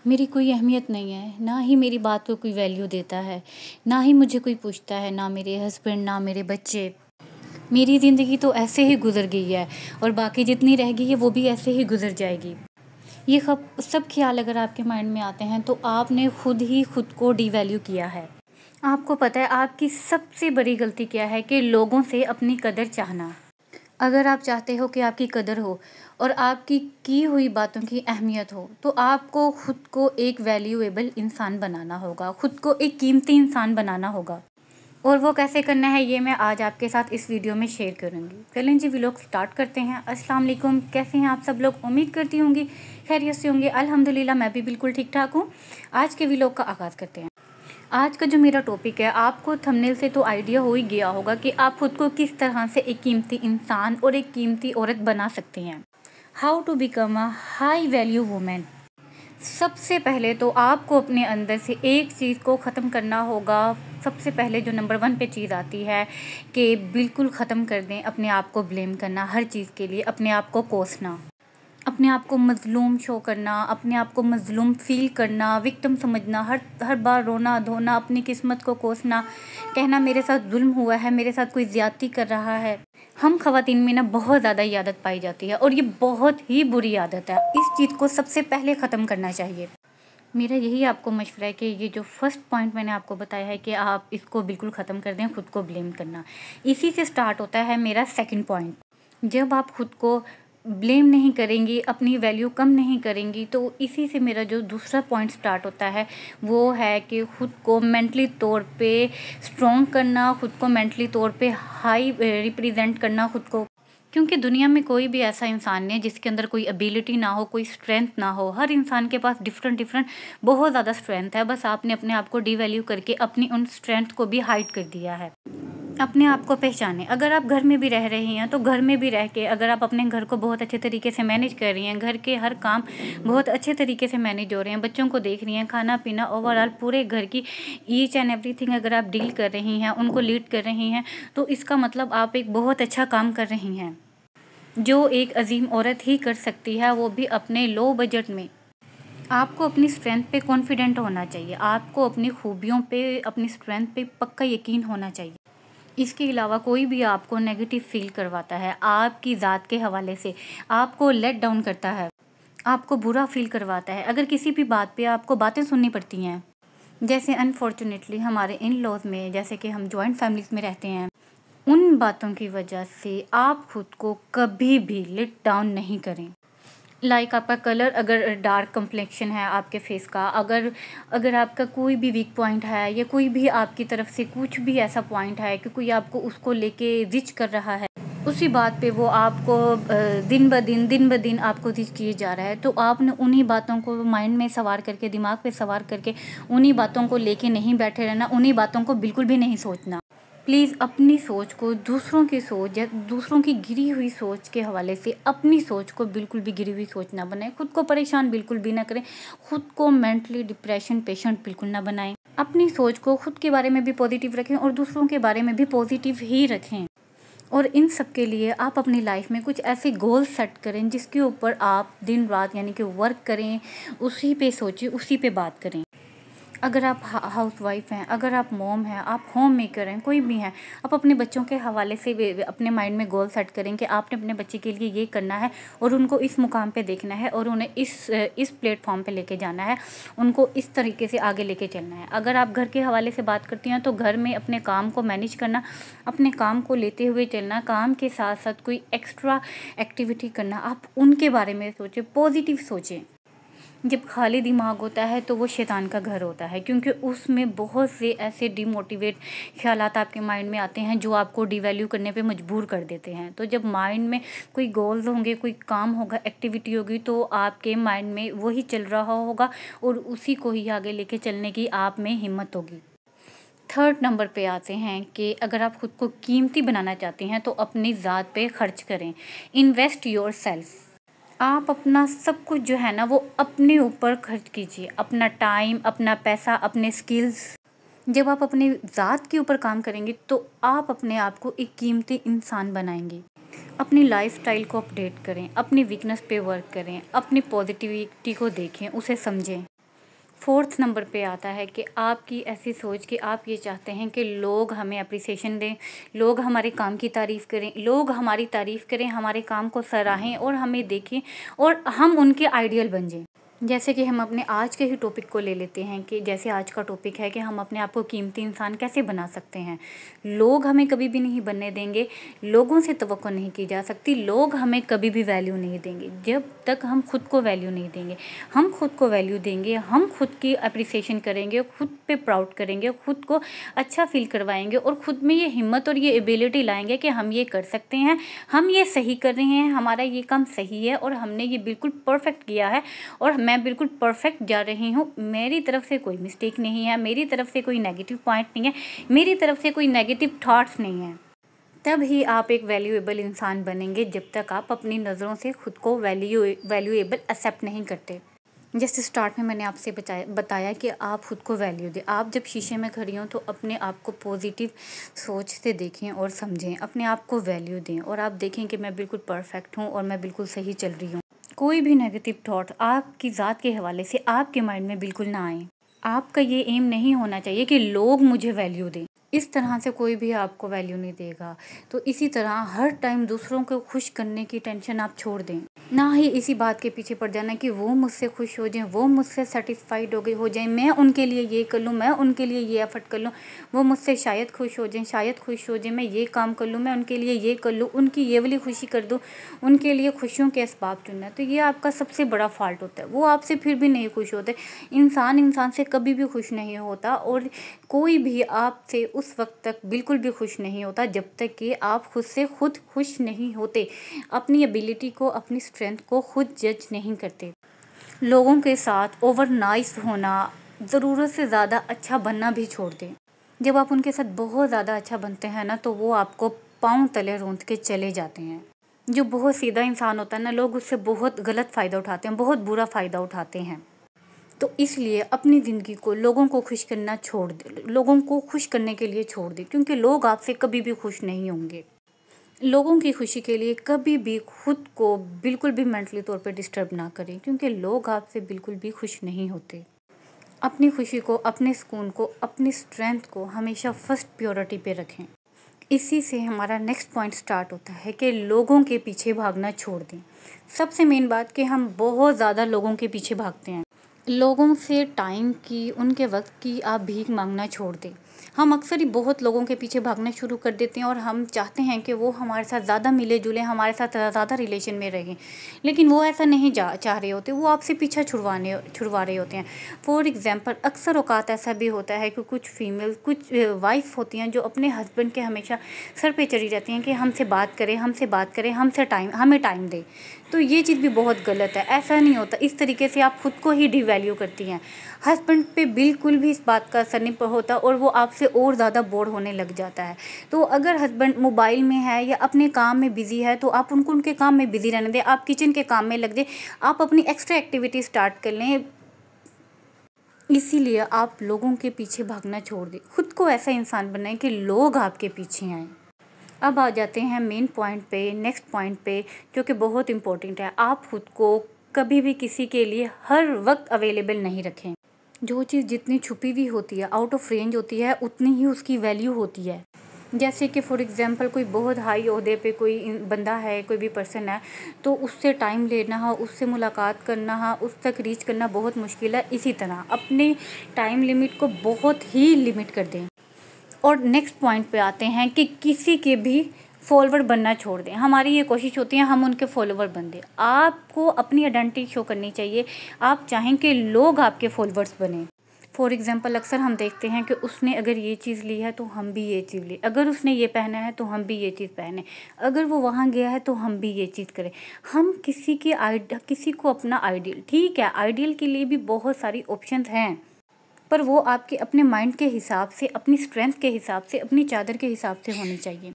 मेरी कोई अहमियत नहीं है, ना ही मेरी बात को कोई वैल्यू देता है, ना ही मुझे कोई पूछता है, ना मेरे हस्बैंड, ना मेरे बच्चे। मेरी ज़िंदगी तो ऐसे ही गुज़र गई है और बाकी जितनी रह गई है वो भी ऐसे ही गुज़र जाएगी। ये सब ख़्याल अगर आपके माइंड में आते हैं तो आपने खुद ही खुद को डिवैल्यू किया है। आपको पता है आपकी सबसे बड़ी गलती क्या है कि लोगों से अपनी कदर चाहना। अगर आप चाहते हो कि आपकी कदर हो और आपकी की हुई बातों की अहमियत हो, तो आपको खुद को एक वैल्यूएबल इंसान बनाना होगा, खुद को एक कीमती इंसान बनाना होगा। और वो कैसे करना है ये मैं आज आपके साथ इस वीडियो में शेयर करूँगी। चलें जी व्लॉग स्टार्ट करते हैं। अस्सलाम वालेकुम, कैसे हैं आप सब लोग? उम्मीद करती होंगी खैरियत से होंगे। अल्हम्दुलिल्लाह मैं भी बिल्कुल ठीक ठाक हूँ। आज के व्लॉग का आगाज़ करते हैं। आज का जो मेरा टॉपिक है, आपको थंबनेल से तो आइडिया हो ही गया होगा कि आप खुद को किस तरह से एक कीमती इंसान और एक कीमती औरत बना सकते हैं। How to become a high value women. सबसे पहले तो आपको अपने अंदर से एक चीज़ को ख़त्म करना होगा। सबसे पहले जो नंबर 1 पे चीज़ आती है कि बिल्कुल ख़त्म कर दें अपने आप को ब्लेम करना, हर चीज़ के लिए अपने आप को कोसना, अपने आप को मज़लूम शो करना, अपने आप को मज़लूम फ़ील करना, विक्टिम समझना, हर बार रोना धोना, अपनी किस्मत को कोसना, कहना मेरे साथ जुल्म हुआ है, मेरे साथ कोई ज़्यादती कर रहा है। हम ख़वातीन में ना बहुत ज़्यादा ये आदत पाई जाती है और ये बहुत ही बुरी आदत है। इस चीज़ को सबसे पहले ख़त्म करना चाहिए। मेरा यही आपको मशवरा है कि ये जो फर्स्ट पॉइंट मैंने आपको बताया है कि आप इसको बिल्कुल ख़त्म कर दें, खुद को ब्लेम करना। इसी से स्टार्ट होता है मेरा सेकंड पॉइंट। जब आप खुद को ब्लेम नहीं करेंगी, अपनी वैल्यू कम नहीं करेंगी, तो इसी से मेरा जो दूसरा पॉइंट स्टार्ट होता है वो है कि खुद को मेंटली तौर पे स्ट्रॉन्ग करना, खुद को मेंटली तौर पे हाई रिप्रेजेंट करना खुद को। क्योंकि दुनिया में कोई भी ऐसा इंसान नहीं है जिसके अंदर कोई एबिलिटी ना हो, कोई स्ट्रेंथ ना हो। हर इंसान के पास डिफरेंट बहुत ज़्यादा स्ट्रेंथ है, बस आपने अपने आप को डिवैल्यू करके अपनी उन स्ट्रेंथ को भी हाइड कर दिया है। अपने आप को पहचानें। अगर आप घर में भी रह रही हैं तो घर में भी रह के अगर आप अपने घर को बहुत अच्छे तरीके से मैनेज कर रही हैं, घर के हर काम बहुत अच्छे तरीके से मैनेज हो रहे हैं, बच्चों को देख रही हैं, खाना पीना, ओवरऑल पूरे घर की ईच एंड एवरीथिंग अगर आप डील कर रही हैं, उनको लीड कर रही हैं, तो इसका मतलब आप एक बहुत अच्छा काम कर रही हैं, जो एक अजीम औरत ही कर सकती है, वो भी अपने लो बजट में। आपको अपनी स्ट्रेंथ पे कॉन्फिडेंट होना चाहिए, आपको अपनी खूबियों पे, अपनी स्ट्रेंथ पे पक्का यकीन होना चाहिए। इसके अलावा कोई भी आपको नेगेटिव फील करवाता है, आपकी ज़ात के हवाले से आपको लेट डाउन करता है, आपको बुरा फील करवाता है, अगर किसी भी बात पे आपको बातें सुननी पड़ती हैं, जैसे अनफॉर्चुनेटली हमारे इन लॉज में, जैसे कि हम जॉइंट फैमिलीज़ में रहते हैं, उन बातों की वजह से आप खुद को कभी भी लेट डाउन नहीं करें। लाइक आपका कलर अगर डार्क कम्प्लेक्शन है आपके फेस का, अगर आपका कोई भी वीक पॉइंट है या कोई भी आपकी तरफ से कुछ भी ऐसा पॉइंट है कि कोई आपको उसको लेके जिच कर रहा है, उसी बात पे वो आपको दिन ब दिन आपको जिच किए जा रहा है, तो आपने उन्हीं बातों को माइंड में सवार करके, दिमाग पे सवार करके उन्हीं बातों को लेके नहीं बैठे रहना, उन्हीं बातों को बिल्कुल भी नहीं सोचना। प्लीज़ अपनी सोच को दूसरों की सोच या दूसरों की गिरी हुई सोच के हवाले से अपनी सोच को बिल्कुल भी गिरी हुई सोच ना बनाएं, खुद को परेशान बिल्कुल भी ना करें, खुद को मेंटली डिप्रेशन पेशेंट बिल्कुल ना बनाएं। अपनी सोच को खुद के बारे में भी पॉजिटिव रखें और दूसरों के बारे में भी पॉजिटिव ही रखें। और इन सब के लिए आप अपनी लाइफ में कुछ ऐसे गोल सेट करें जिसके ऊपर आप दिन रात यानी कि वर्क करें, उसी पे सोचें, उसी पे बात करें। अगर आप हाउस वाइफ हैं, अगर आप मॉम हैं, आप होम मेकर हैं, कोई भी हैं, आप अपने बच्चों के हवाले से अपने माइंड में गोल सेट करें कि आपने अपने बच्चे के लिए ये करना है और उनको इस मुकाम पे देखना है और उन्हें इस प्लेटफॉर्म पे लेके जाना है, उनको इस तरीके से आगे लेके चलना है। अगर आप घर के हवाले से बात करती हैं तो घर में अपने काम को मैनेज करना, अपने काम को लेते हुए चलना, काम के साथ साथ कोई एक्स्ट्रा एक्टिविटी करना, आप उनके बारे में सोचें, पॉजिटिव सोचें। जब खाली दिमाग होता है तो वो शैतान का घर होता है, क्योंकि उसमें बहुत से ऐसे डिमोटिवेट ख्यालात आपके माइंड में आते हैं जो आपको डिवैल्यू करने पे मजबूर कर देते हैं। तो जब माइंड में कोई गोल्स होंगे, कोई काम होगा, एक्टिविटी होगी, तो आपके माइंड में वही चल रहा होगा और उसी को ही आगे लेके चलने की आप में हिम्मत होगी। थर्ड नंबर पे आते हैं कि अगर आप खुद को कीमती बनाना चाहते हैं तो अपनी ज़ात पे खर्च करें, इन्वेस्ट योर सेल्फ। आप अपना सब कुछ जो है ना वो अपने ऊपर खर्च कीजिए, अपना टाइम, अपना पैसा, अपने स्किल्स। जब आप अपनी ज़ात के ऊपर काम करेंगे तो आप अपने आप को एक कीमती इंसान बनाएंगे। अपनी लाइफस्टाइल को अपडेट करें, अपनी वीकनेस पे वर्क करें, अपनी पॉजिटिविटी को देखें, उसे समझें। फोर्थ नंबर पे आता है कि आपकी ऐसी सोच कि आप ये चाहते हैं कि लोग हमें अप्रिसिएशन दें, लोग हमारे काम की तारीफ़ करें, लोग हमारी तारीफ़ करें, हमारे काम को सराहें और हमें देखें और हम उनके आइडियल बन जाएं। जैसे कि हम अपने आज के ही टॉपिक को ले लेते हैं कि जैसे आज का टॉपिक है कि हम अपने आप को कीमती इंसान कैसे बना सकते हैं। लोग हमें कभी भी नहीं बनने देंगे, लोगों से तवक्को नहीं की जा सकती, लोग हमें कभी भी वैल्यू नहीं देंगे जब तक हम खुद को वैल्यू नहीं देंगे। हम खुद को वैल्यू देंगे, हम खुद की अप्रिसिएशन करेंगे, खुद पे प्राउड करेंगे, खुद को अच्छा फील करवाएंगे और खुद में ये हिम्मत और ये एबिलिटी लाएंगे कि हम ये कर सकते हैं, हम ये सही कर रहे हैं, हमारा ये काम सही है और हमने ये बिल्कुल परफेक्ट किया है और मैं बिल्कुल परफेक्ट जा रही हूँ, मेरी तरफ से कोई मिस्टेक नहीं है, मेरी तरफ से कोई नेगेटिव पॉइंट नहीं है, मेरी तरफ से कोई नेगेटिव थॉट्स नहीं है। तब ही आप एक वैल्यूएबल इंसान बनेंगे जब तक आप अपनी नज़रों से खुद को वैल्यूएबल एक्सेप्ट नहीं करते। जैसे स्टार्ट में मैंने आपसे बताया कि आप खुद को वैल्यू दें। आप जब शीशे में खड़ी हों तो अपने आप को पॉजिटिव सोच से देखें और समझें, अपने आप को वैल्यू दें और आप देखें कि मैं बिल्कुल परफेक्ट हूँ और मैं बिल्कुल सही चल रही हूँ। कोई भी नेगेटिव थॉट आपकी ज़ात के हवाले से आपके माइंड में बिल्कुल ना आए। आपका ये एम नहीं होना चाहिए कि लोग मुझे वैल्यू दें, इस तरह से कोई भी आपको वैल्यू नहीं देगा। तो इसी तरह हर टाइम दूसरों को खुश करने की टेंशन आप छोड़ दें, ना ही इसी बात के पीछे पड़ जाना कि वो मुझसे खुश हो जाएं, वो मुझसे सेटिस्फाइड हो जाएं, मैं उनके लिए ये कर लूँ, मैं उनके लिए ये एफर्ट कर लूँ, वो मुझसे शायद खुश हो जाएं, शायद खुश हो जाएं, मैं ये काम कर लूँ, मैं उनके लिए ये कर लूँ, उनकी ये वाली खुशी कर दूँ, उनके लिए खुशियों के असबाब चुनना। तो ये आपका सबसे बड़ा फॉल्ट होता है। वो आपसे फिर भी नहीं खुश होते। इंसान से कभी भी खुश नहीं होता और कोई भी आपसे उस वक्त तक बिल्कुल भी खुश नहीं होता जब तक कि आप खुद से खुद खुश नहीं होते, अपनी एबिलिटी को, अपनी स्ट्रेंथ को खुद जज नहीं करते। लोगों के साथ ओवर नाइस होना, ज़रूरत से ज़्यादा अच्छा बनना भी छोड़ दें। जब आप उनके साथ बहुत ज़्यादा अच्छा बनते हैं ना तो वो आपको पाँव तले रौंद के चले जाते हैं। जो बहुत सीधा इंसान होता है ना, लोग उससे बहुत गलत फ़ायदा उठाते हैं, बहुत बुरा फ़ायदा उठाते हैं। तो इसलिए अपनी ज़िंदगी को लोगों को खुश करना छोड़ दे, लोगों को खुश करने के लिए छोड़ दे, क्योंकि लोग आपसे कभी भी खुश नहीं होंगे। लोगों की खुशी के लिए कभी भी खुद को बिल्कुल भी मेंटली तौर पे डिस्टर्ब ना करें, क्योंकि लोग आपसे बिल्कुल भी खुश नहीं होते। अपनी खुशी को, अपने सुकून को, अपनी स्ट्रेंथ को हमेशा फर्स्ट प्रायोरिटी पे रखें। इसी से हमारा नेक्स्ट पॉइंट स्टार्ट होता है कि लोगों के पीछे भागना छोड़ दें। सबसे मेन बात कि हम बहुत ज़्यादा लोगों के पीछे भागते हैं। लोगों से टाइम की, उनके वक्त की आप भीख मांगना छोड़ दें। हम अक्सर ही बहुत लोगों के पीछे भागना शुरू कर देते हैं और हम चाहते हैं कि वो हमारे साथ ज़्यादा मिले जुले, हमारे साथ ज़्यादा रिलेशन में रहें, लेकिन वो ऐसा नहीं चाह रहे होते, वो आपसे पीछा छुड़वा रहे होते हैं। फॉर एग्ज़ाम्पल अक्सर औकात ऐसा भी होता है कि कुछ फीमेल, कुछ वाइफ होती हैं जो अपने हस्बैंड के हमेशा सर पे चढ़ी रहती हैं कि हमसे बात करें, हमें टाइम दे। तो ये चीज़ भी बहुत गलत है, ऐसा नहीं होता। इस तरीके से आप खुद को ही डिवैल्यू करती हैं। हस्बैंड पे बिल्कुल भी इस बात का असर नहीं होता और वो आपसे और ज़्यादा बोर होने लग जाता है। तो अगर हस्बैंड मोबाइल में है या अपने काम में बिज़ी है तो आप उनको उनके काम में बिज़ी रहने दें, आप किचन के काम में लग जाए, आप अपनी एक्स्ट्रा एक्टिविटी स्टार्ट कर लें। इसीलिए आप लोगों के पीछे भागना छोड़ दें, खुद को ऐसा इंसान बनाएं कि लोग आपके पीछे आएँ। अब आ जाते हैं मेन पॉइंट पे, नेक्स्ट पॉइंट पे, जो कि बहुत इम्पोर्टेंट है। आप खुद को कभी भी किसी के लिए हर वक्त अवेलेबल नहीं रखें। जो चीज़ जितनी छुपी हुई होती है, आउट ऑफ रेंज होती है, उतनी ही उसकी वैल्यू होती है। जैसे कि फॉर एग्ज़ाम्पल कोई बहुत हाई ओहदे पे कोई बंदा है, कोई भी पर्सन है, तो उससे टाइम लेना हो, उससे मुलाकात करना हो, उस तक रीच करना बहुत मुश्किल है। इसी तरह अपने टाइम लिमिट को बहुत ही लिमिट कर दें। और नेक्स्ट पॉइंट पे आते हैं कि किसी के भी फॉलोवर बनना छोड़ दें। हमारी ये कोशिश होती है हम उनके फॉलोवर बन दें। आपको अपनी आइडेंटिटी शो करनी चाहिए। आप चाहें कि लोग आपके फॉलोवर्स बने। फॉर एग्ज़ाम्पल अक्सर हम देखते हैं कि उसने अगर ये चीज़ ली है तो हम भी ये चीज़ लें, अगर उसने ये पहना है तो हम भी ये चीज़ पहने, अगर वो वहाँ गया है तो हम भी ये चीज़ करें। हम किसी को अपना आइडियल, ठीक है, आइडियल के लिए भी बहुत सारी ऑप्शंस हैं, पर वो आपके अपने माइंड के हिसाब से, अपनी स्ट्रेंथ के हिसाब से, अपनी चादर के हिसाब से होनी चाहिए।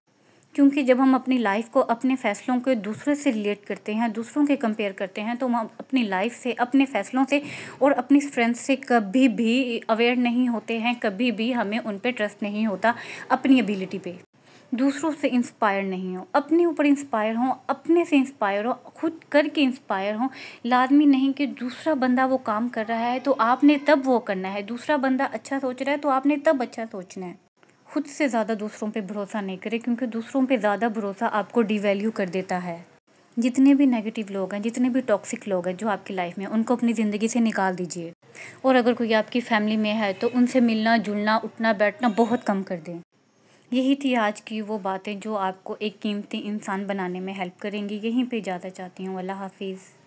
क्योंकि जब हम अपनी लाइफ को, अपने फ़ैसलों को दूसरे से रिलेट करते हैं, दूसरों के कंपेयर करते हैं, तो हम अपनी लाइफ से, अपने फ़ैसलों से और अपनी स्ट्रेंथ से कभी भी अवेयर नहीं होते हैं, कभी भी हमें उन पे ट्रस्ट नहीं होता, अपनी एबिलिटी पे। दूसरों से इंस्पायर नहीं हो, अपने ऊपर इंस्पायर हो, अपने से इंस्पायर हो, खुद करके इंस्पायर हो। लाज़मी नहीं कि दूसरा बंदा वो काम कर रहा है तो आपने तब वो करना है, दूसरा बंदा अच्छा सोच रहा है तो आपने तब अच्छा सोचना है। खुद से ज़्यादा दूसरों पे भरोसा नहीं करें, क्योंकि दूसरों पे ज़्यादा भरोसा आपको डिवैल्यू कर देता है। जितने भी नेगेटिव लोग हैं, जितने भी टॉक्सिक लोग हैं जो आपकी लाइफ में, उनको अपनी ज़िंदगी से निकाल दीजिए। और अगर कोई आपकी फैमिली में है तो उनसे मिलना जुलना, उठना बैठना बहुत कम कर दें। यही थी आज की वो बातें जो आपको एक कीमती इंसान बनाने में हेल्प करेंगी। यहीं पे ज़्यादा चाहती हूँ। अल्लाह हाफिज़।